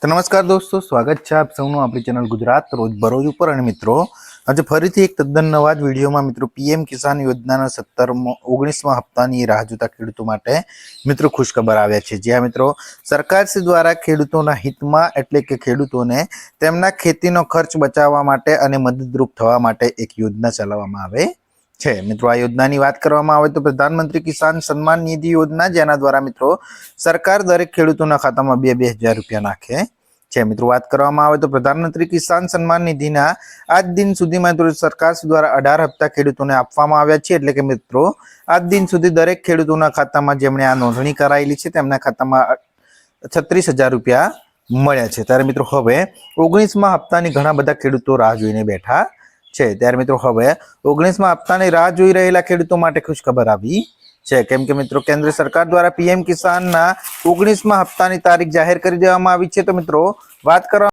तो नमस्कार दोस्तों, स्वागत है आप सबનું આપણી ચેનલ ગુજરાત રોજબરોજ ઉપર। અને મિત્રો આજે ફરીથી એક તદ્દન નવા જ વિડીયોમાં મિત્રો પીએમ કિસાન યોજનાના 19મા હપ્તાની રાહ જોતા ખેડૂતો માટે મિત્રો ખુશખબર આવ્યા છે। જ્યાં મિત્રો સરકારશ્રી દ્વારા ખેડૂતોના હિતમાં એટલે કે ખેડૂતોને તેમના ખેતીનો ખર્ચ બચાવવા માટે અને મદદરૂપ થવા માટે એક યોજના ચલાવવામાં આવે છે। મિત્રો આ યોજનાની વાત કરવામાં આવે તો પ્રધાનમંત્રી કિસાન સન્માન નિધિ યોજના, જેના દ્વારા મિત્રો સરકાર દરેક ખેડૂતોના ખાતામાં 2,000 રૂપિયા નાખે છે। મિત્રો વાત કરવામાં આવે તો પ્રધાનમંત્રી કિસાન સન્માન નિધિના આજ દિન સુધીમાં મિત્રો સરકાર દ્વારા 18 હપ્તા ખેડૂતોને આપવામાં આવ્યા છે। એટલે કે મિત્રો આજ દિન સુધી દરેક ખેડૂતોના ખાતામાં જેમણે આ નોંધણી કરાયેલી છે તેમના ખાતામાં 36,000 રૂપિયા મળ્યા છે। ત્યારે મિત્રો હવે 19મા હપ્તાની ઘણા બધા ખેડૂતો રાહ જોઈને બેઠા છે। ત્યારે મિત્રો હવે 19મા હપ્તાની રાહ જોઈ રહેલા ખેડૂતો માટે ખુશખબર આવી છે। કેમ કે મિત્રો કેન્દ્ર સરકાર દ્વારા પીએમ કિસાનના 19મા હપ્તાની તારીખ જાહેર કરી દેવામાં આવી છે। તો મિત્રો વાત કરવા